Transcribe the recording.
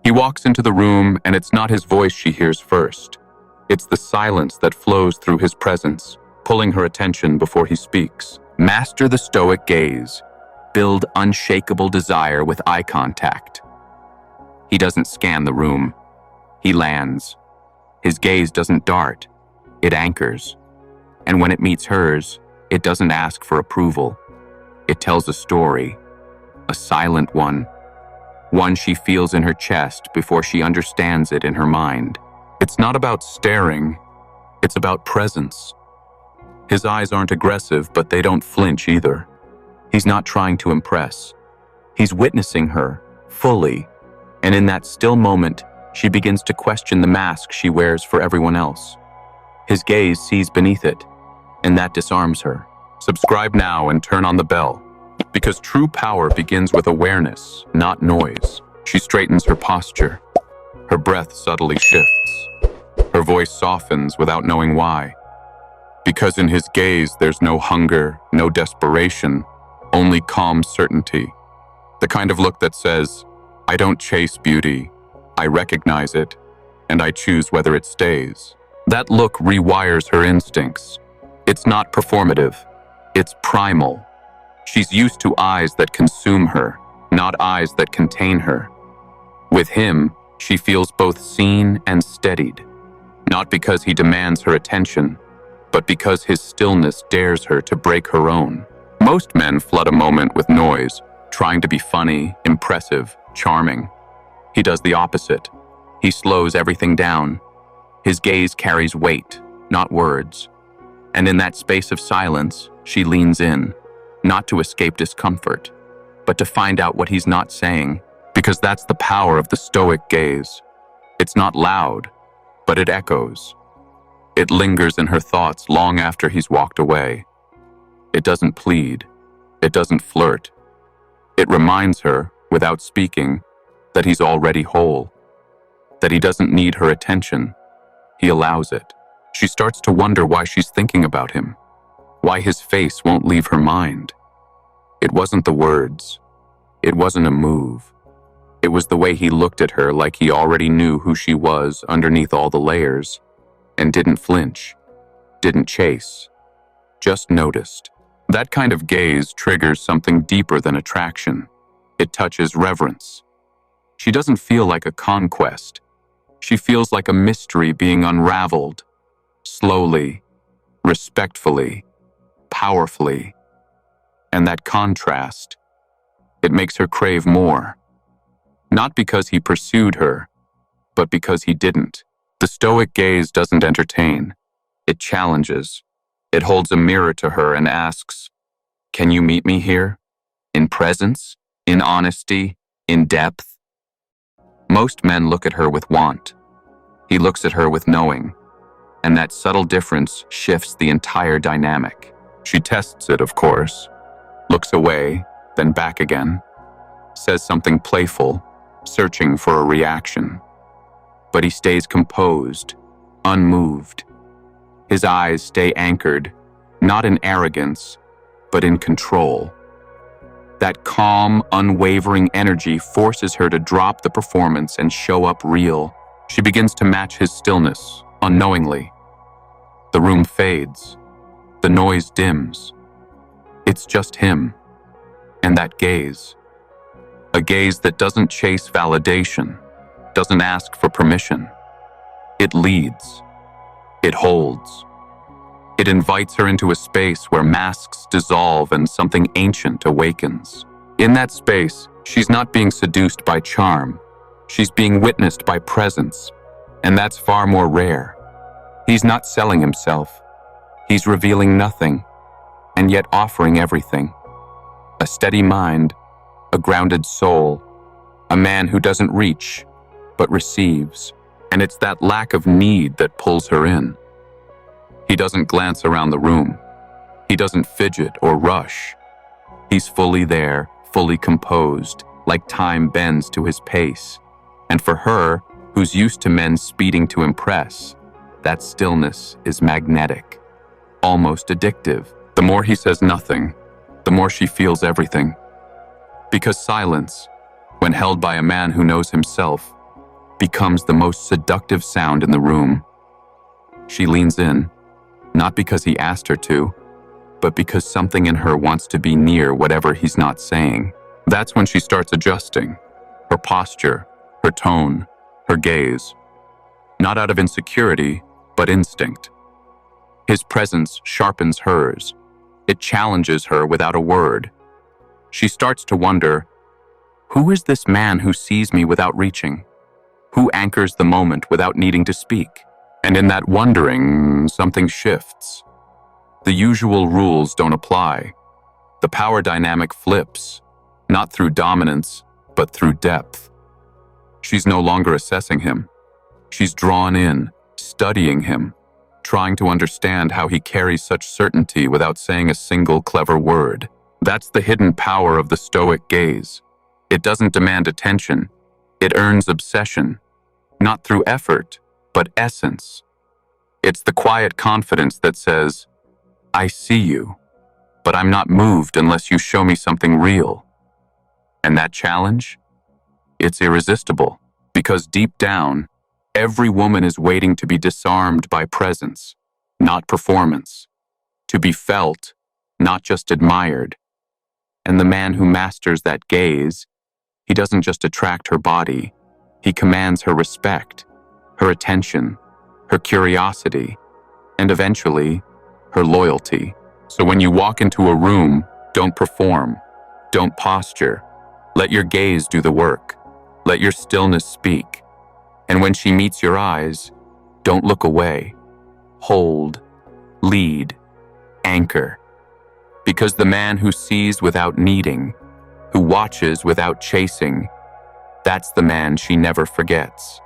He walks into the room, and it's not his voice she hears first. It's the silence that flows through his presence, pulling her attention before he speaks. Master the Stoic gaze. Build unshakable desire with eye contact. He doesn't scan the room. He lands. His gaze doesn't dart. It anchors. And when it meets hers, it doesn't ask for approval. It tells a story, a silent one she feels in her chest before she understands it in her mind. It's not about staring, it's about presence. His eyes aren't aggressive, but they don't flinch either. He's not trying to impress. He's witnessing her, fully, and in that still moment, she begins to question the mask she wears for everyone else. His gaze sees beneath it, and that disarms her. Subscribe now and turn on the bell, because true power begins with awareness, not noise. She straightens her posture. Her breath subtly shifts. Her voice softens without knowing why. Because in his gaze, there's no hunger, no desperation, only calm certainty. The kind of look that says, I don't chase beauty, I recognize it, and I choose whether it stays. That look rewires her instincts. It's not performative, it's primal. She's used to eyes that consume her, not eyes that contain her. With him, she feels both seen and steadied, not because he demands her attention, but because his stillness dares her to break her own. Most men flood a moment with noise, trying to be funny, impressive, charming. He does the opposite. He slows everything down. His gaze carries weight, not words. And in that space of silence, she leans in, not to escape discomfort, but to find out what he's not saying, because that's the power of the Stoic gaze. It's not loud, but it echoes. It lingers in her thoughts long after he's walked away. It doesn't plead. It doesn't flirt. It reminds her, without speaking, that he's already whole, that he doesn't need her attention. He allows it. She starts to wonder why she's thinking about him, why his face won't leave her mind. It wasn't the words. It wasn't a move. It was the way he looked at her like he already knew who she was underneath all the layers, and didn't flinch, didn't chase, just noticed. That kind of gaze triggers something deeper than attraction. It touches reverence. She doesn't feel like a conquest. She feels like a mystery being unraveled, slowly, respectfully, powerfully. And that contrast, it makes her crave more. Not because he pursued her, but because he didn't. The Stoic gaze doesn't entertain. It challenges. It holds a mirror to her and asks, can you meet me here? In presence? In honesty? In depth? Most men look at her with want. He looks at her with knowing. And that subtle difference shifts the entire dynamic. She tests it, of course. Looks away, then back again. Says something playful, searching for a reaction. But he stays composed, unmoved. His eyes stay anchored, not in arrogance, but in control. That calm, unwavering energy forces her to drop the performance and show up real. She begins to match his stillness, unknowingly. The room fades. The noise dims. It's just him. And that gaze. A gaze that doesn't chase validation, doesn't ask for permission. It leads. It holds. It invites her into a space where masks dissolve and something ancient awakens. In that space, she's not being seduced by charm. She's being witnessed by presence, and that's far more rare. He's not selling himself. He's revealing nothing, and yet offering everything. A steady mind, a grounded soul, a man who doesn't reach, but receives. And it's that lack of need that pulls her in. He doesn't glance around the room. He doesn't fidget or rush. He's fully there, fully composed, like time bends to his pace. And for her, who's used to men speeding to impress, that stillness is magnetic, almost addictive. The more he says nothing, the more she feels everything. Because silence, when held by a man who knows himself, becomes the most seductive sound in the room. She leans in, not because he asked her to, but because something in her wants to be near whatever he's not saying. That's when she starts adjusting. Her posture, her tone, her gaze. Not out of insecurity, but instinct. His presence sharpens hers. It challenges her without a word. She starts to wonder, who is this man who sees me without reaching? Who anchors the moment without needing to speak? And in that wondering, something shifts. The usual rules don't apply. The power dynamic flips, not through dominance, but through depth. She's no longer assessing him. She's drawn in, studying him, trying to understand how he carries such certainty without saying a single clever word. That's the hidden power of the Stoic gaze. It doesn't demand attention. It earns obsession, not through effort, but essence. It's the quiet confidence that says, I see you, but I'm not moved unless you show me something real. And that challenge? It's irresistible, because deep down, every woman is waiting to be disarmed by presence, not performance, to be felt, not just admired. And the man who masters that gaze, he doesn't just attract her body, he commands her respect, her attention, her curiosity, and eventually, her loyalty. So when you walk into a room, don't perform, don't posture. Let your gaze do the work. Let your stillness speak. And when she meets your eyes, don't look away. Hold, lead, anchor. Because the man who sees without needing, who watches without chasing, that's the man she never forgets.